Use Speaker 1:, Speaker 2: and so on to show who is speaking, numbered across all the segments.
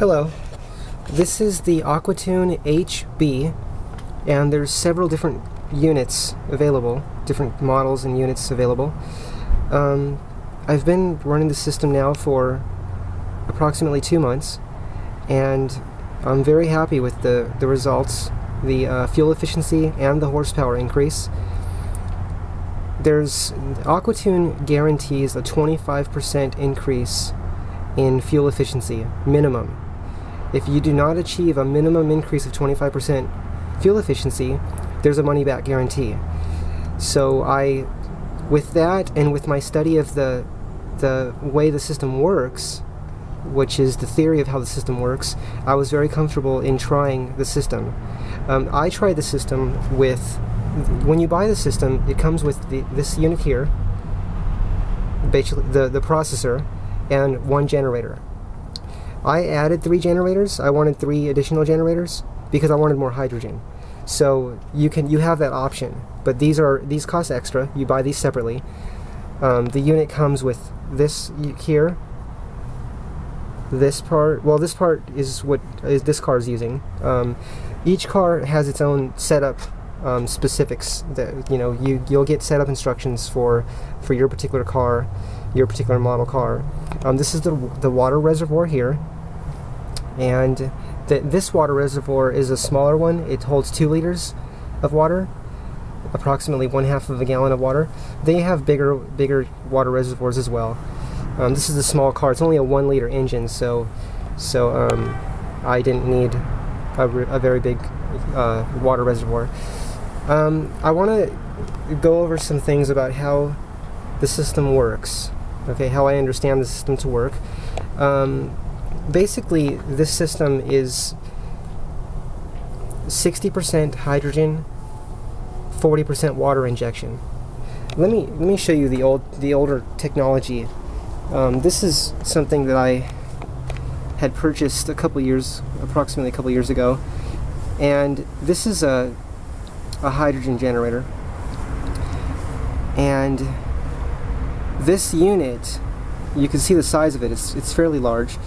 Speaker 1: Hello, this is the AquaTune HB, and there's several different units available, different models and units available. I've been running the system now for approximately 2 months, and I'm very happy with the results, the fuel efficiency and the horsepower increase. AquaTune guarantees a 25% increase in fuel efficiency, minimum. If you do not achieve a minimum increase of 25% fuel efficiency, there's a money-back guarantee. So with that and with my study of the way the system works, which is the theory of how the system works, I was very comfortable in trying the system. I tried the system with, when you buy the system, it comes with this unit here, basically the processor, and 1 generator. I added 3 generators. I wanted 3 additional generators because I wanted more hydrogen. So you have that option, but these cost extra. You buy these separately. The unit comes with this here. This part, well, this part is what this car is using. Each car has its own setup specifics that you'll get setup instructions for your particular car, your particular model car. This is the water reservoir here, and this water reservoir is a smaller one. It holds 2 liters of water, approximately 1/2 of a gallon of water. They have bigger water reservoirs as well. This is a small car. It's only a 1-liter engine, so I didn't need a very big water reservoir. I want to go over some things about how the system works. Okay, how I understand the system to work. Basically, this system is 60% hydrogen, 40% water injection. Let me show you the older technology. This is something that I had purchased approximately a couple years ago, and this is a hydrogen generator. And this unit, you can see the size of it. It's fairly large.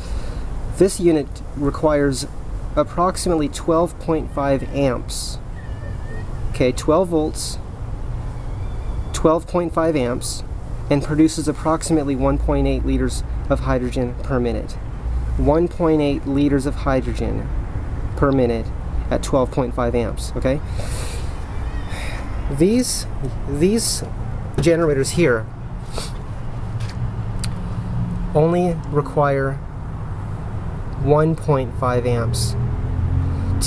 Speaker 1: This unit requires approximately 12.5 amps. Okay, 12 volts, 12.5 amps, and produces approximately 1.8 liters of hydrogen per minute. 1.8 liters of hydrogen per minute at 12.5 amps. Okay. These generators here only require 1.5 amps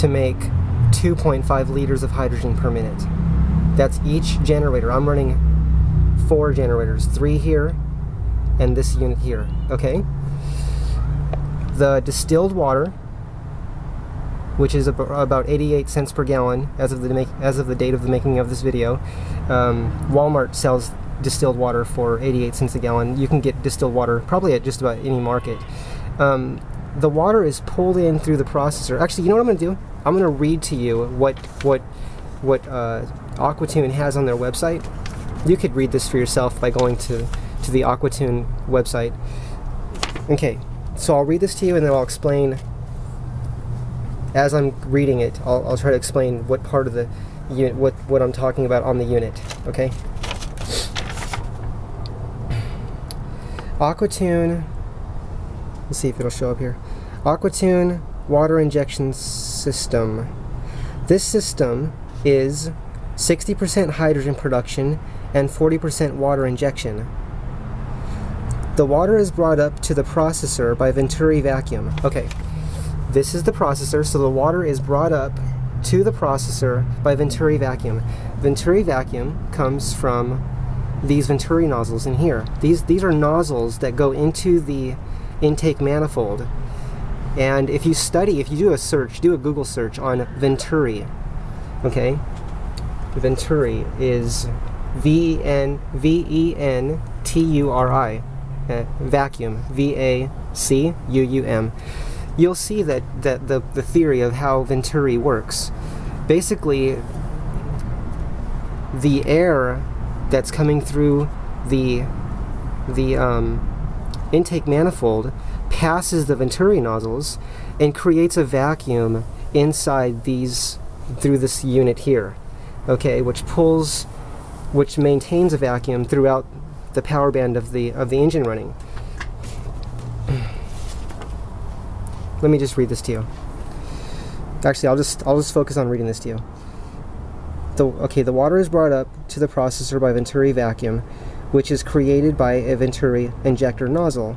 Speaker 1: to make 2.5 liters of hydrogen per minute. That's each generator. I'm running 4 generators, 3 here and this unit here. Okay. The distilled water, which is about 88 cents per gallon as of the date of the making of this video. Walmart sells distilled water for 88 cents a gallon. You can get distilled water probably at just about any market. The water is pulled in through the processor. Actually, you know what I'm going to do? I'm going to read to you what AquaTune has on their website. You could read this for yourself by going to the AquaTune website. Okay, so I'll read this to you and then I'll explain. As I'm reading it, I'll try to explain what part of the unit, what I'm talking about on the unit. Okay. AquaTune. Let's see if it'll show up here. AquaTune water injection system. This system is 60% hydrogen production and 40% water injection. The water is brought up to the processor by Venturi vacuum. Okay, this is the processor, so the water is brought up to the processor by Venturi vacuum. Venturi vacuum comes from these Venturi nozzles in here. These are nozzles that go into the intake manifold. And if you do a search, do a Google search on Venturi, okay? Venturi is V-E-N-T-U-R-I, vacuum, V-A-C-U-U-M. You'll see that the theory of how Venturi works. Basically, the air that's coming through the intake manifold passes the Venturi nozzles and creates a vacuum inside these, through this unit here, okay, which maintains a vacuum throughout the power band of the engine running. Let me just read this to you. Actually, I'll just focus on reading this to you. The water is brought up to the processor by Venturi vacuum, which is created by a Venturi injector nozzle.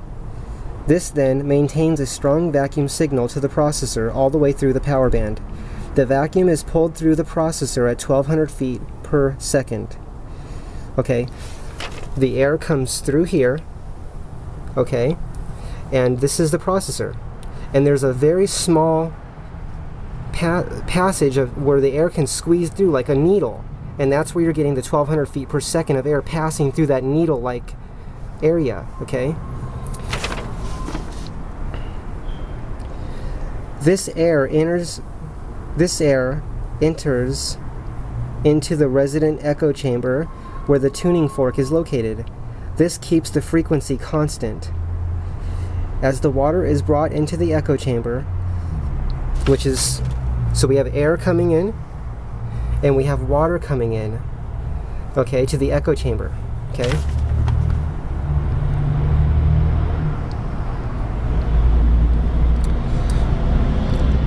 Speaker 1: This then maintains a strong vacuum signal to the processor all the way through the power band. The vacuum is pulled through the processor at 1200 feet per second. Okay, the air comes through here, okay, and this is the processor. And there's a very small passage where the air can squeeze through like a needle, and that's where you're getting the 1200 feet per second of air passing through that needle-like area, okay? This air enters into the resident echo chamber where the tuning fork is located. This keeps the frequency constant. As the water is brought into the echo chamber, which is, so we have air coming in and we have water coming in, okay, to the echo chamber, okay?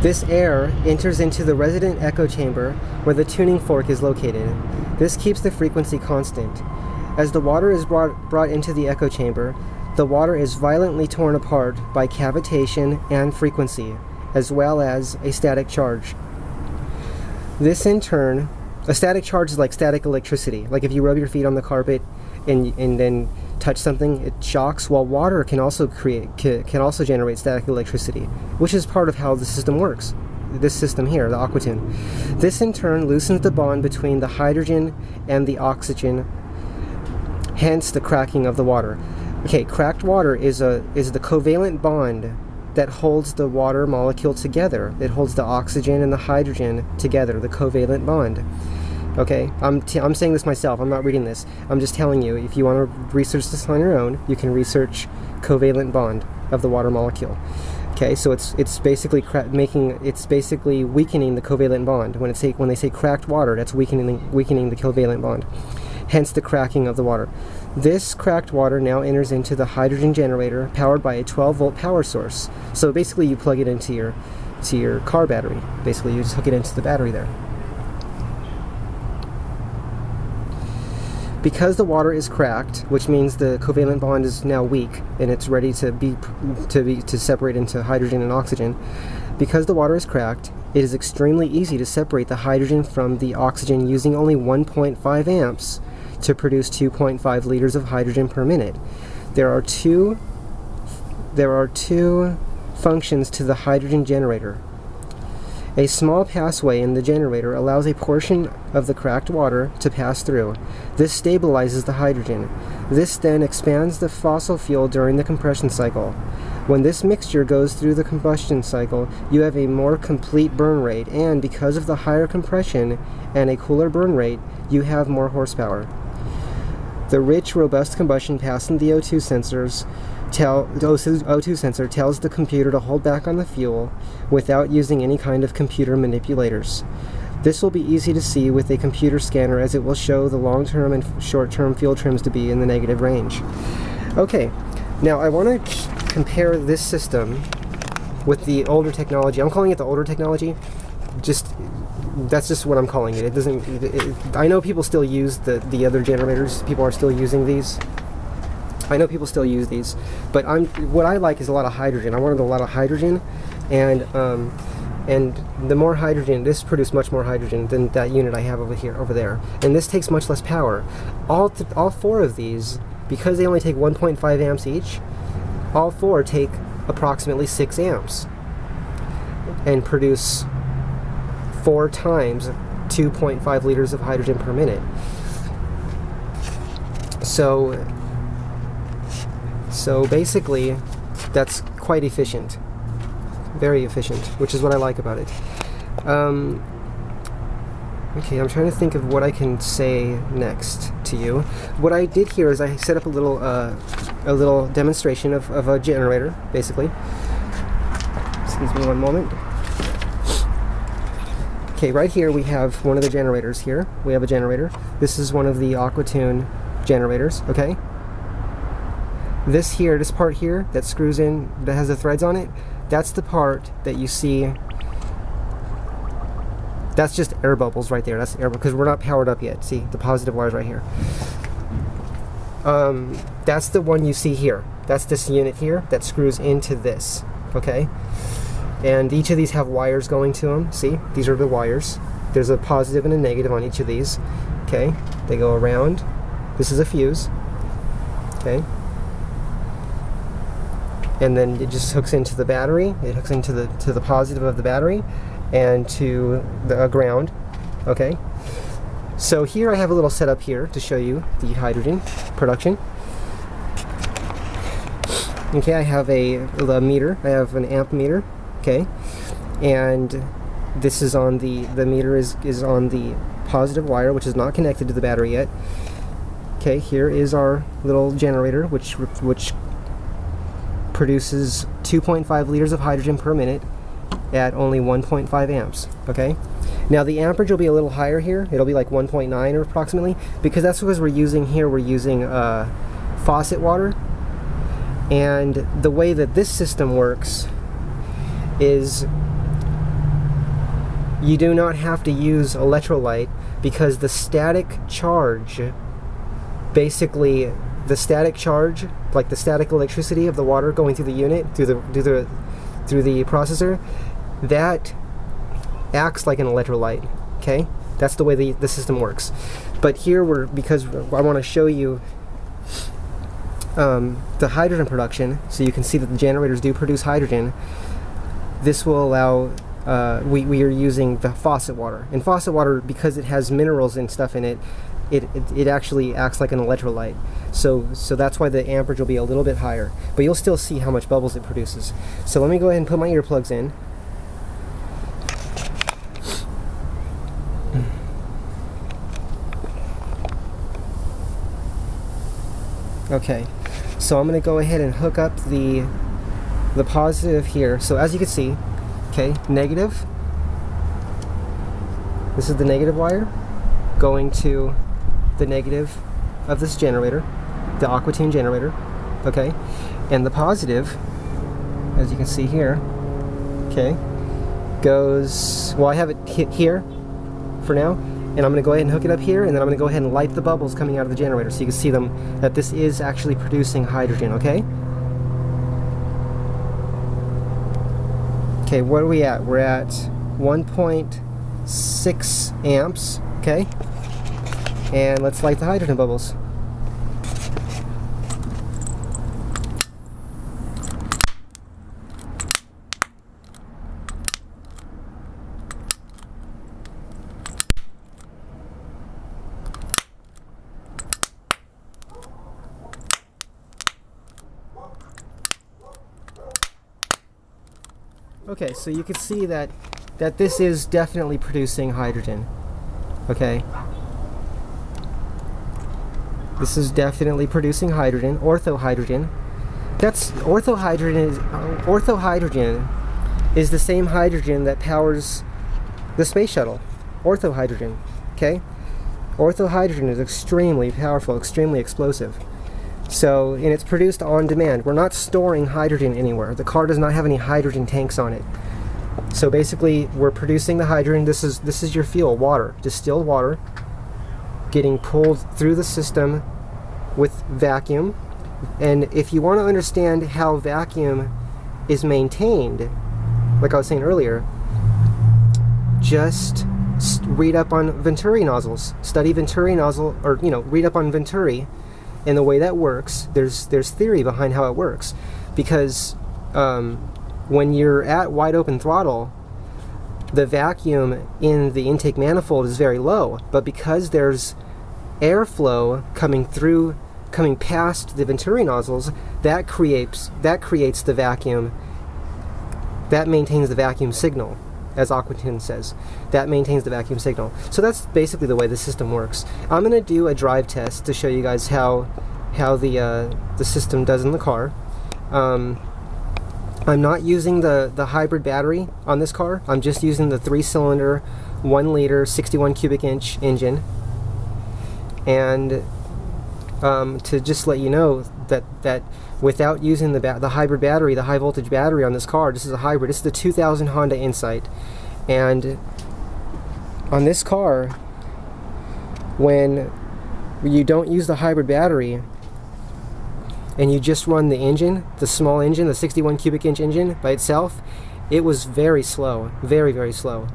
Speaker 1: This air enters into the resident echo chamber where the tuning fork is located. This keeps the frequency constant. As the water is brought into the echo chamber, the water is violently torn apart by cavitation and frequency, as well as a static charge. This in turn, a static charge is like static electricity. Like if you rub your feet on the carpet and then touch something, it shocks. While water can also generate static electricity, which is part of how the system works. This system here, the AquaTune. This in turn loosens the bond between the hydrogen and the oxygen, hence the cracking of the water. Okay, cracked water is the covalent bond that holds the water molecule together. It holds the oxygen and the hydrogen together, the covalent bond. Okay, I'm saying this myself, I'm not reading this. I'm just telling you, if you want to research this on your own, you can research covalent bond of the water molecule. Okay, so it's basically weakening the covalent bond. When they say cracked water, that's weakening the covalent bond. Hence the cracking of the water. This cracked water now enters into the hydrogen generator powered by a 12-volt power source. So basically you plug it into your car battery. Basically you just hook it into the battery there. Because the water is cracked, which means the covalent bond is now weak and it's ready to separate into hydrogen and oxygen. Because the water is cracked, it is extremely easy to separate the hydrogen from the oxygen using only 1.5 amps to produce 2.5 liters of hydrogen per minute. There are two functions to the hydrogen generator. A small passway in the generator allows a portion of the cracked water to pass through. This stabilizes the hydrogen. This then expands the fossil fuel during the compression cycle. When this mixture goes through the combustion cycle, you have a more complete burn rate, and because of the higher compression and a cooler burn rate, you have more horsepower. The rich, robust combustion passing the O2 sensor tells the computer to hold back on the fuel without using any kind of computer manipulators. This will be easy to see with a computer scanner, as it will show the long-term and short-term fuel trims to be in the negative range. Okay, now I want to compare this system with the older technology. I'm calling it the older technology. That's just what I'm calling it. It doesn't. I know people still use the other generators. People are still using these. I know people still use these, but what I like is a lot of hydrogen. I wanted a lot of hydrogen, and the more hydrogen, this produced much more hydrogen than that unit I have over there, and this takes much less power. All four of these, because they only take 1.5 amps each, all four take approximately 6 amps and produce 4 times 2.5 liters of hydrogen per minute. So basically, that's quite efficient. Very efficient, which is what I like about it. Okay, I'm trying to think of what I can say next to you. What I did here is I set up a little demonstration of a generator, basically. Excuse me one moment. Okay, right here we have one of the generators here. We have a generator. This is one of the AquaTune generators, okay? This here, this part here that screws in, that has the threads on it, that's the part that you see. That's just air bubbles right there. That's air, because we're not powered up yet. See, the positive wire's right here. That's the one you see here. That's this unit here that screws into this, okay? And each of these have wires going to them. See, these are the wires. There's a positive and a negative on each of these, okay? They go around. This is a fuse, okay? And then it just hooks into the battery. It hooks into the positive of the battery and to the ground, okay? So here I have a little setup here to show you the hydrogen production. Okay, I have a meter. I have an amp meter, okay? And this is on the meter is on the positive wire, which is not connected to the battery yet. Okay, here is our little generator, which produces 2.5 liters of hydrogen per minute at only 1.5 amps, okay? Now the amperage will be a little higher here. It'll be like 1.9 or approximately, because that's because we're using faucet water. And the way that this system works is you do not have to use electrolyte, because the static charge, basically the static charge, like the static electricity of the water going through the unit, through the processor, that acts like an electrolyte, okay? That's the way the system works. But here because I want to show you the hydrogen production, so you can see that the generators do produce hydrogen. This will allow, we are using the faucet water. And faucet water, because it has minerals and stuff in it, it actually acts like an electrolyte. So that's why the amperage will be a little bit higher. But you'll still see how much bubbles it produces. So let me go ahead and put my earplugs in. Okay, so I'm going to go ahead and hook up the positive here. So as you can see, okay, negative. This is the negative wire going to the negative of this generator, the AquaTune generator, okay? And the positive, as you can see here, okay, goes, well, I have it here for now, and I'm going to go ahead and hook it up here, and then I'm going to go ahead and light the bubbles coming out of the generator so you can see them, that this is actually producing hydrogen, okay? Okay, what are we at? We're at 1.6 amps, okay? And let's light the hydrogen bubbles. Okay, so you can see that this is definitely producing hydrogen. Okay. This is definitely producing hydrogen, orthohydrogen. Orthohydrogen is the same hydrogen that powers the space shuttle. Orthohydrogen, okay? Orthohydrogen is extremely powerful, extremely explosive. So, and it's produced on demand. We're not storing hydrogen anywhere. The car does not have any hydrogen tanks on it. So basically, we're producing the hydrogen. This is your fuel, water, distilled water, getting pulled through the system with vacuum. And if you want to understand how vacuum is maintained, like I was saying earlier, just read up on Venturi nozzles. Study Venturi nozzle, or read up on Venturi and the way that works. There's theory behind how it works, because when you're at wide open throttle, the vacuum in the intake manifold is very low, but because there's airflow coming past the Venturi nozzles, that creates the vacuum, that maintains the vacuum signal, as AquaTune says. That maintains the vacuum signal. So that's basically the way the system works. I'm going to do a drive test to show you guys how the system does in the car. I'm not using the hybrid battery on this car. I'm just using the 3-cylinder, 1 liter, 61 cubic inch engine. And to just let you know that without using the hybrid battery, the high voltage battery on this car, this is a hybrid. This is the 2000 Honda Insight. And on this car, when you don't use the hybrid battery and you just run the engine, the small engine, the 61 cubic inch engine by itself, it was very slow, very, very slow.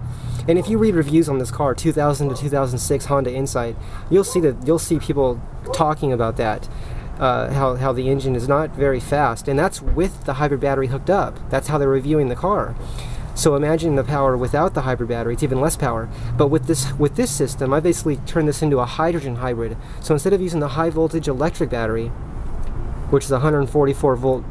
Speaker 1: And if you read reviews on this car, 2000 to 2006 Honda Insight, you'll see people talking about that, how the engine is not very fast, and that's with the hybrid battery hooked up. That's how they're reviewing the car. So imagine the power without the hybrid battery; it's even less power. But with this system, I basically turned this into a hydrogen hybrid. So instead of using the high voltage electric battery, which is a 144 volt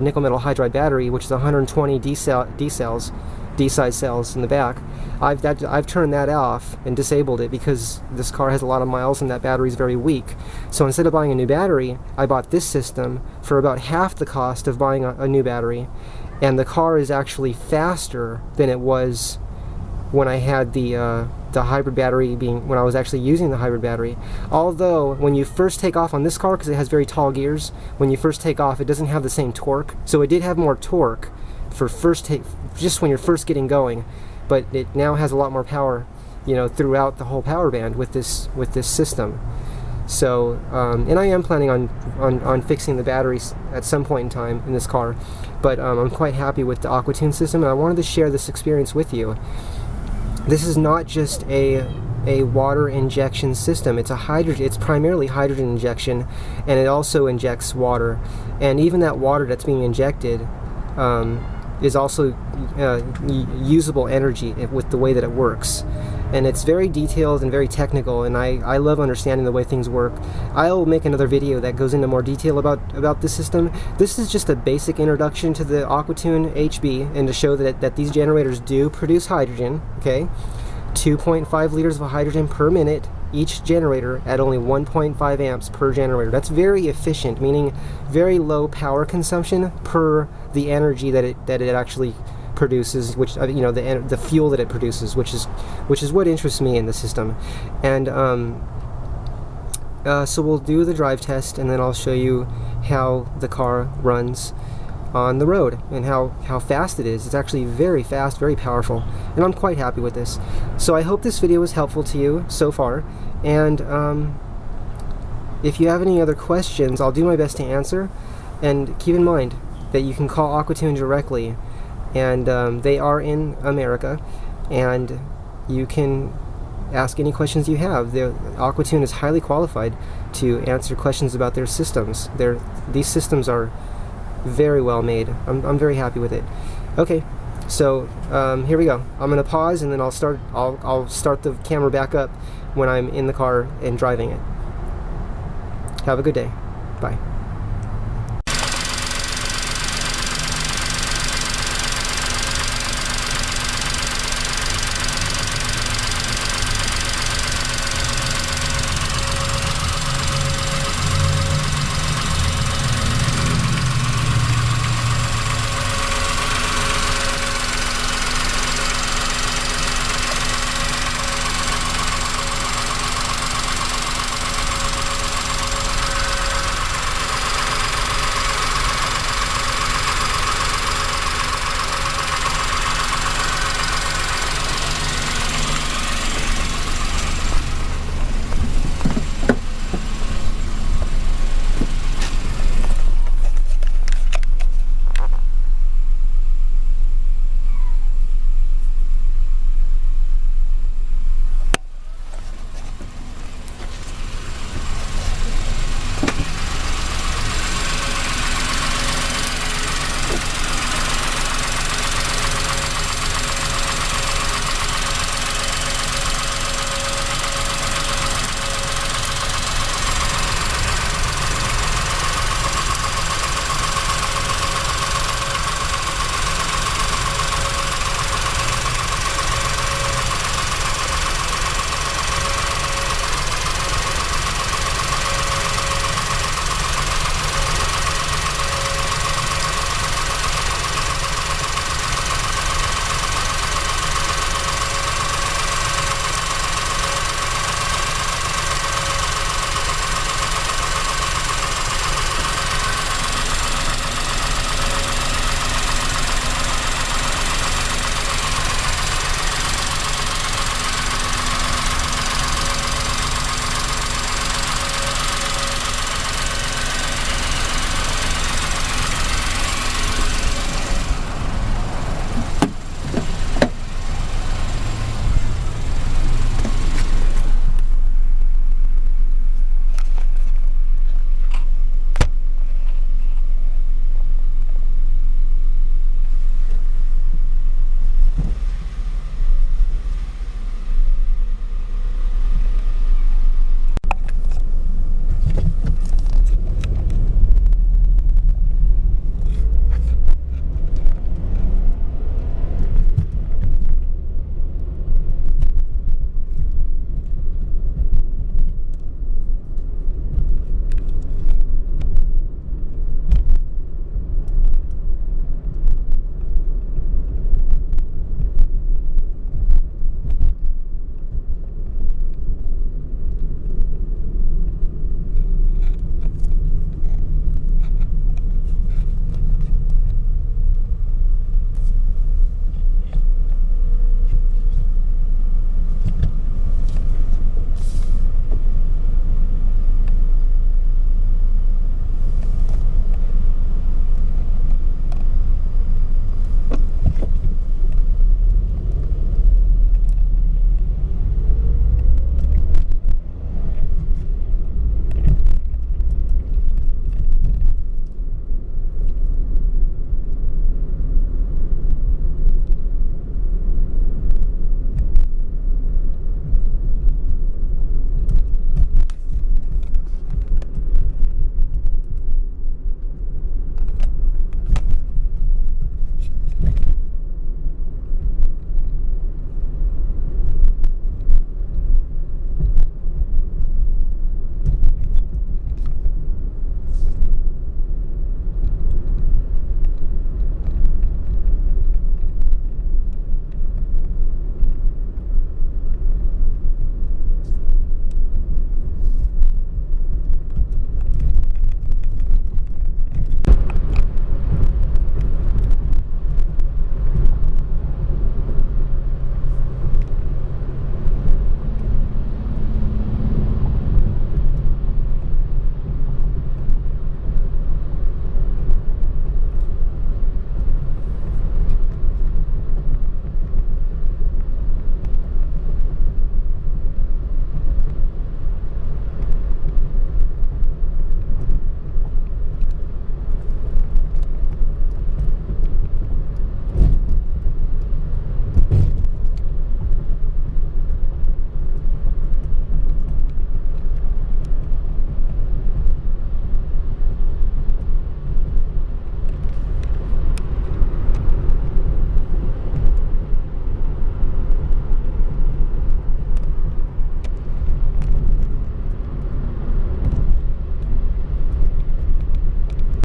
Speaker 1: nickel metal hydride battery, which is 120 D-size cells in the back, I've turned that off and disabled it because this car has a lot of miles and that battery is very weak. So instead of buying a new battery, I bought this system for about half the cost of buying a new battery, and the car is actually faster than it was when I had the hybrid battery when I was actually using the hybrid battery. Although when you first take off on this car, because it has very tall gears, when you first take off it doesn't have the same torque. So it did have more torque for just when you're first getting going, but it now has a lot more power, throughout the whole power band with this system. So and I am planning on fixing the batteries at some point in time in this car, but I'm quite happy with the AquaTune system, and I wanted to share this experience with you. This is not just a water injection system. It's primarily hydrogen injection, and it also injects water. And even that water that's being injected is also usable energy with the way that it works. And it's very detailed and very technical, and I love understanding the way things work. I'll make another video that goes into more detail about this system. This is just a basic introduction to the AquaTune HB, and to show that these generators do produce hydrogen, okay? 2.5 liters of hydrogen per minute, each generator at only 1.5 amps per generator. That's very efficient, meaning very low power consumption per the energy that it actually produces, which the fuel that it produces, which is what interests me in the system. And so we'll do the drive test, and then I'll show you how the car runs on the road and how fast it is. It's actually very fast, very powerful, and I'm quite happy with this. So I hope this video was helpful to you so far, and if you have any other questions, I'll do my best to answer. And keep in mind that you can call AquaTune directly, and they are in America, and you can ask any questions you have. AquaTune is highly qualified to answer questions about their systems. These systems are very well made. I'm very happy with it. Okay, so here we go. I'm gonna pause, and then I'll start the camera back up when I'm in the car and driving it. Have a good day. Bye.